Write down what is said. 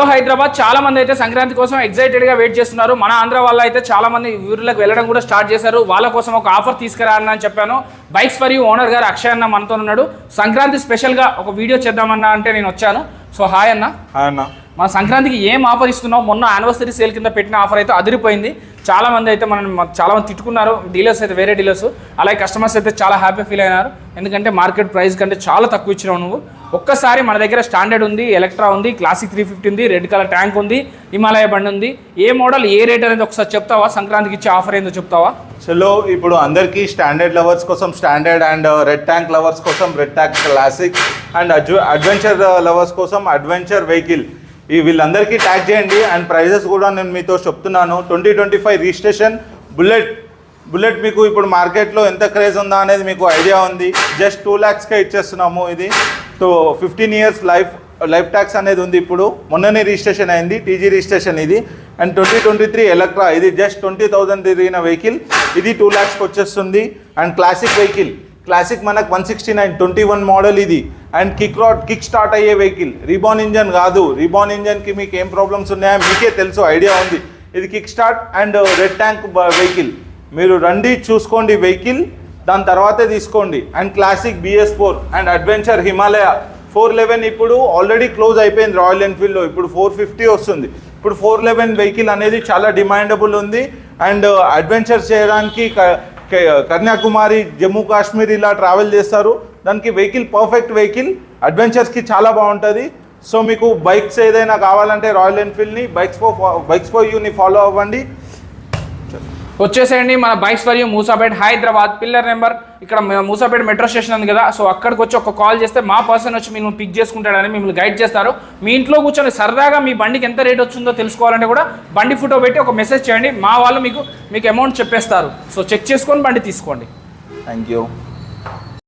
Hello Hyderabad, చాలా మంది అయితే సంక్రాంతి కోసం ఎక్సైటెడ్గా వెయిట్ చేస్తున్నారు. మన ఆంధ్ర వాళ్ళు అయితే చాలా మంది ఊర్లకు వెళ్ళడం కూడా స్టార్ట్ చేశారు. వాళ్ళ కోసం ఒక ఆఫర్ తీసుకురా అని చెప్పాను. బైక్స్ ఫర్ యూ ఓనర్ గారు అక్షయ్ అన్న మనతో ఉన్నాడు. సంక్రాంతి స్పెషల్గా ఒక వీడియో చేద్దామన్నా అంటే నేను వచ్చాను. సో హాయ్ అన్న. హాయ్ అన్న. మన సంక్రాంతికి ఏం ఆఫర్ ఇస్తున్నావు? మొన్న యానివర్సరీ సేల్ కింద పెట్టిన ఆఫర్ అయితే అదిరిపోయింది. చాలా మంది అయితే చాలా మంది తిట్టుకున్నారు, డీలర్స్ అయితే, వేరే డీలర్స్. అలాగే కస్టమర్స్ అయితే చాలా హ్యాపీ ఫీల్ అయినారు. ఎందుకంటే మార్కెట్ ప్రైస్ కంటే చాలా తక్కువ ఇచ్చినావు నువ్వు. ఒక్కసారి మన దగ్గర స్టాండర్డ్ ఉంది, ఎలక్ట్రా ఉంది, క్లాసిక్ 350 ఉంది, రెడ్ కలర్ ట్యాంక్ ఉంది, హిమాలయ బండి ఉంది. ఏ మోడల్, ఏ రేట్ అనేది ఒకసారి చెప్తావా? సంక్రాంతికి ఇచ్చే ఆఫర్ ఏందో చెప్తావా? చలో, ఇప్పుడు అందరికీ స్టాండర్డ్ లవర్స్ కోసం standard and red tank lovers కోసం red tank classic and adventure lovers కోసం అడ్వెంచర్ వెహికల్, ఈ వీళ్ళందరికీ ట్యాగ్ చేయండి. అండ్ ప్రైజెస్ కూడా నేను మీతో చెప్తున్నాను. 2025 రిజిస్ట్రేషన్ బుల్లెట్ మీకు ఇప్పుడు మార్కెట్లో ఎంత క్రేజ్ ఉందా అనేది మీకు ఐడియా ఉంది. జస్ట్ 2 lakhsకే ఇచ్చేస్తున్నాము. ఇది సో 15 years లైఫ్ ట్యాక్స్ అనేది ఉంది. ఇప్పుడు మొన్ననే రిజిస్ట్రేషన్ అయింది, టీజీ రిజిస్ట్రేషన్ ఇది. అండ్ 2023 ఎలక్ట్రా, ఇది జస్ట్ 20,000 తిరిగిన వెహికల్, ఇది 2 lakhsకి వచ్చేస్తుంది. అండ్ క్లాసిక్ వెహికల్, క్లాసిక్ మనకు 169 21 మోడల్ ఇది. అండ్ కిక్ స్టార్ట్ అయ్యే వెహికల్, రీబార్న్ ఇంజన్ కాదు. రీబార్న్ ఇంజన్కి మీకు ఏం ప్రాబ్లమ్స్ ఉన్నాయో మీకే తెలుసు, ఐడియా ఉంది. ఇది kick start and red tank vehicle. మీరు రండి, చూసుకోండి వెహికల్, దాని తర్వాతే తీసుకోండి. And classic BS4 and adventure Himalaya 411 ఇప్పుడు ఆల్రెడీ క్లోజ్ అయిపోయింది రాయల్ ఎన్ఫీల్డ్లో. ఇప్పుడు 450 వస్తుంది. ఇప్పుడు 411 వెహికల్ అనేది చాలా డిమాండబుల్ ఉంది. అండ్ అడ్వెంచర్ చేయడానికి కన్యాకుమారి, జమ్మూ కాశ్మీర్ ఇలా ట్రావెల్ చేస్తారు. దానికి వెహికల్ పర్ఫెక్ట్ వెహికల్, అడ్వెంచర్స్కి చాలా బాగుంటుంది. సో మీకు బైక్స్ ఏదైనా కావాలంటే రాయల్ ఎన్ఫీల్డ్ని బైక్స్ ఫర్ యూని ఫాలో అవ్వండి. వచ్చేసేయండి మన bikes for you Moosapet Hyderabad. Pillar number ఇక్కడ మూసాపేట్ మెట్రో స్టేషన్ ఉంది కదా, సో అక్కడికి వచ్చి ఒక కాల్ చేస్తే మా పర్సన్ వచ్చి మిమ్మల్ని పిక్ చేసుకుంటాడని మిమ్మల్ని గైడ్ చేస్తారు. మీ ఇంట్లో కూర్చొని సరదాగా మీ బండికి ఎంత రేట్ వచ్చిందో తెలుసుకోవాలంటే కూడా బండి ఫోటో పెట్టి ఒక మెసేజ్ చేయండి, మా వాళ్ళు మీకు అమౌంట్ చెప్పేస్తారు. సో చెక్ చేసుకొని బండి తీసుకోండి. Thank you.